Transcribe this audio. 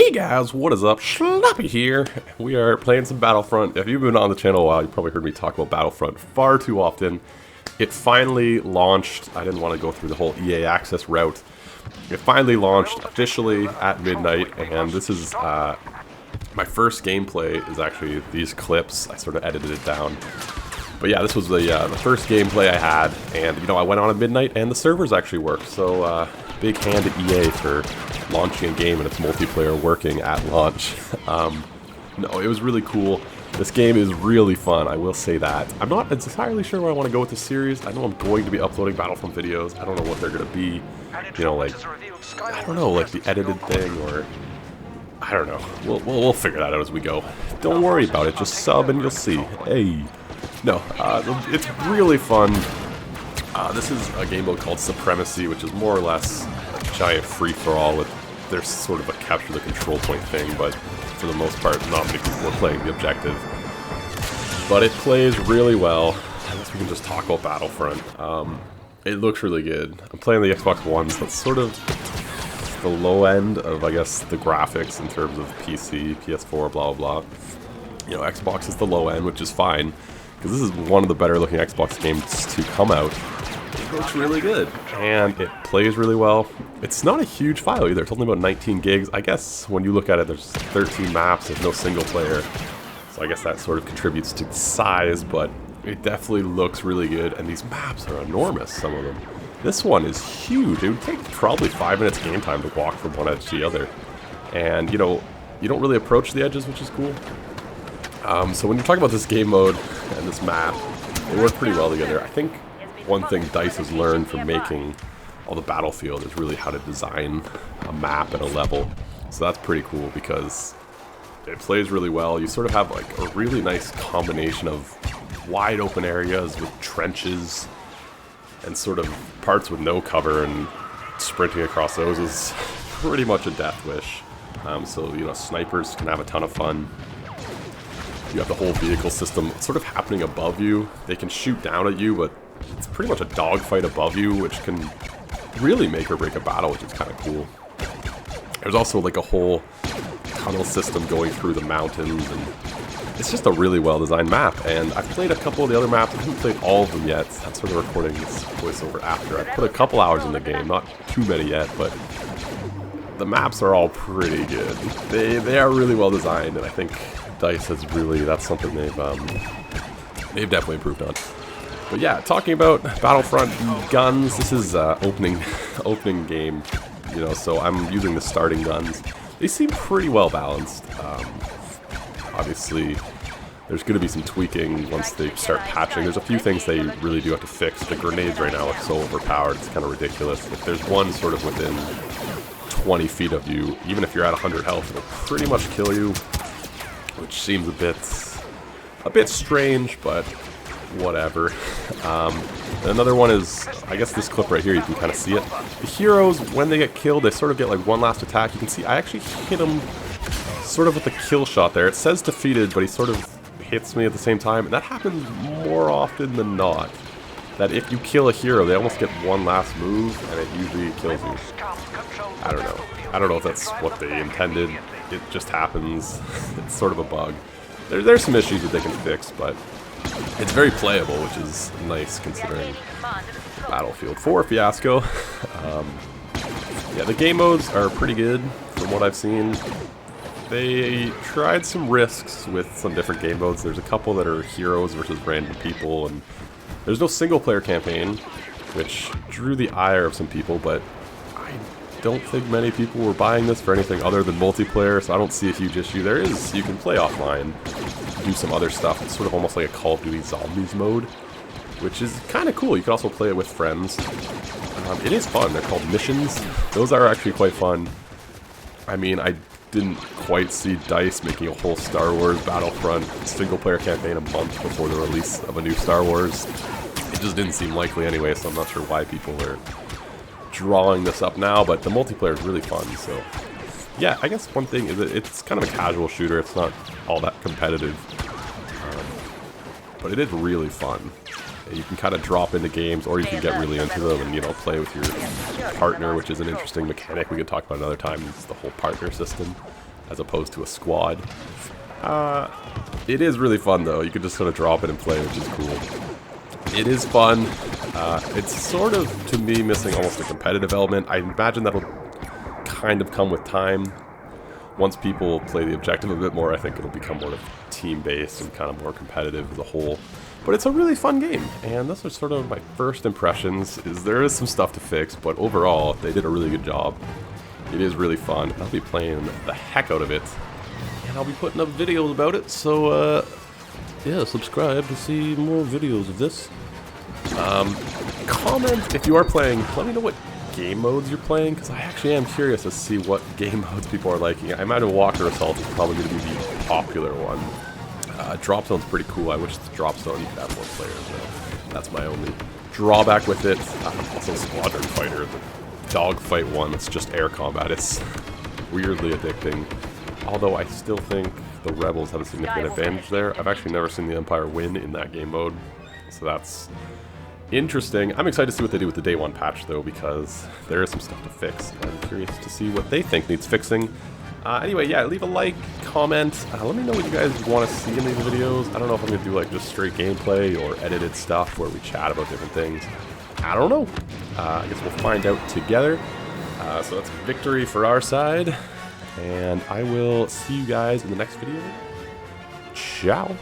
Hey guys, what is up? Schnappy here. We are playing some Battlefront. If you've been on the channel a while, you probably heard me talk about Battlefront far too often. It finally launched. I didn't want to go through the whole EA Access route. It finally launched officially at midnight, and this is my first gameplay is actually these clips. I sort of edited it down. But yeah, this was the first gameplay I had, and you know, I went on at midnight and the servers actually worked, so big hand to EA for launching a game and its multiplayer working at launch. No, it was really cool. This game is really fun, I will say that. I'm not entirely sure where I want to go with the series. I know I'm going to be uploading Battlefront videos. I don't know what they're going to be, you know, like, I don't know, like the edited thing, or I don't know. We'll figure that out as we go. Don't worry about it, just sub and you'll see. Hey. No, it's really fun. This is a game mode called Supremacy, which is more or less a giant free-for-all with there's sort of a capture the control point thing, but for the most part, not many people are playing the objective. But it plays really well. I guess we can just talk about Battlefront. It looks really good. I'm playing the Xbox One, so it's sort of the low end of, I guess, the graphics in terms of PC, PS4, blah, blah, blah. You know, Xbox is the low end, which is fine, because this is one of the better looking Xbox games to come out. It looks really good, and it plays really well. It's not a huge file either, it's only about 19 gigs. I guess when you look at it, there's 13 maps, there's no single player, so I guess that sort of contributes to the size, but it definitely looks really good, and these maps are enormous, some of them. This one is huge. It would take probably 5 minutes game time to walk from one edge to the other, and you know, you don't really approach the edges, which is cool. So when you're talking about this game mode and this map, they work pretty well together. I think one thing DICE has learned from making all the Battlefield is really how to design a map and a level. So that's pretty cool because it plays really well. You sort of have like a really nice combination of wide open areas with trenches and sort of parts with no cover, and sprinting across those is pretty much a death wish. So, you know, snipers can have a ton of fun. You have the whole vehicle system sort of happening above you. They can shoot down at you, but it's pretty much a dogfight above you, which can really make or break a battle, which is kind of cool. There's also like a whole tunnel system going through the mountains, and it's just a really well-designed map. And I've played a couple of the other maps. I haven't played all of them yet. I'm sort of recording this voiceover after. I've put a couple hours in the game, not too many yet, but the maps are all pretty good. They are really well-designed, and I think DICE has really, that's something they've definitely improved on. But yeah, talking about Battlefront guns, this is opening game, you know, so I'm using the starting guns. They seem pretty well balanced. Obviously, there's going to be some tweaking once they start patching. There's a few things they really do have to fix. The grenades right now look so overpowered, it's kind of ridiculous. If there's one sort of within 20 feet of you, even if you're at 100 health, it'll pretty much kill you, which seems a bit strange, but whatever. And another one is, I guess this clip right here, you can kind of see it. The heroes, when they get killed, they sort of get like one last attack. You can see I actually hit him sort of with a kill shot there. It says defeated, but he sort of hits me at the same time. And that happens more often than not. That if you kill a hero, they almost get one last move, and it usually kills you. I don't know. I don't know if that's what they intended. It just happens. It's sort of a bug. There's some issues that they can fix, but it's very playable, which is nice considering Battlefield 4 fiasco. Yeah, the game modes are pretty good from what I've seen. They tried some risks with some different game modes. There's a couple that are heroes versus random people, and there's no single player campaign, which drew the ire of some people, but I don't think many people were buying this for anything other than multiplayer, so I don't see a huge issue. You can play offline, do some other stuff. It's sort of almost like a Call of Duty Zombies mode, which is kind of cool. You can also play it with friends. It is fun. They're called missions. Those are actually quite fun. I mean, I didn't quite see DICE making a whole Star Wars Battlefront single-player campaign a month before the release of a new Star Wars. It just didn't seem likely anyway, so I'm not sure why people are drawing this up now, but the multiplayer is really fun, so yeah, I guess one thing is that it's kind of a casual shooter. It's not all that competitive, but it is really fun. You can kind of drop into games, or you can get really into them and, you know, play with your partner, which is an interesting mechanic we could talk about another time. It's the whole partner system. as opposed to a squad. It is really fun though. You can just sort of drop it and play, which is cool. It is fun. It's sort of, to me, missing almost a competitive element. I imagine that'll kind of come with time. Once people play the objective a bit more, I think it'll become more of team-based and kind of more competitive as a whole. But it's a really fun game, and those are sort of my first impressions. There is some stuff to fix, but overall, they did a really good job. It is really fun. I'll be playing the heck out of it, and I'll be putting up videos about it, so yeah, subscribe to see more videos of this. Comment if you are playing, let me know what game modes you're playing, because I actually am curious to see what game modes people are liking. I imagine Walker Assault is probably going to be the popular one. Drop Zone's pretty cool. I wish the Drop Zone you could have more players, though. That's my only drawback with it. Also Squadron Fighter, the dogfight one, it's just air combat. It's weirdly addicting. Although I still think the Rebels have a significant advantage there. I've actually never seen the Empire win in that game mode, so that's interesting. I'm excited to see what they do with the Day 1 patch, though, because there is some stuff to fix. I'm curious to see what they think needs fixing. Anyway, yeah, leave a like, comment. Let me know what you guys want to see in these videos. I don't know if I'm going to do like just straight gameplay or edited stuff where we chat about different things. I don't know. I guess we'll find out together. So that's victory for our side. And I will see you guys in the next video. Ciao.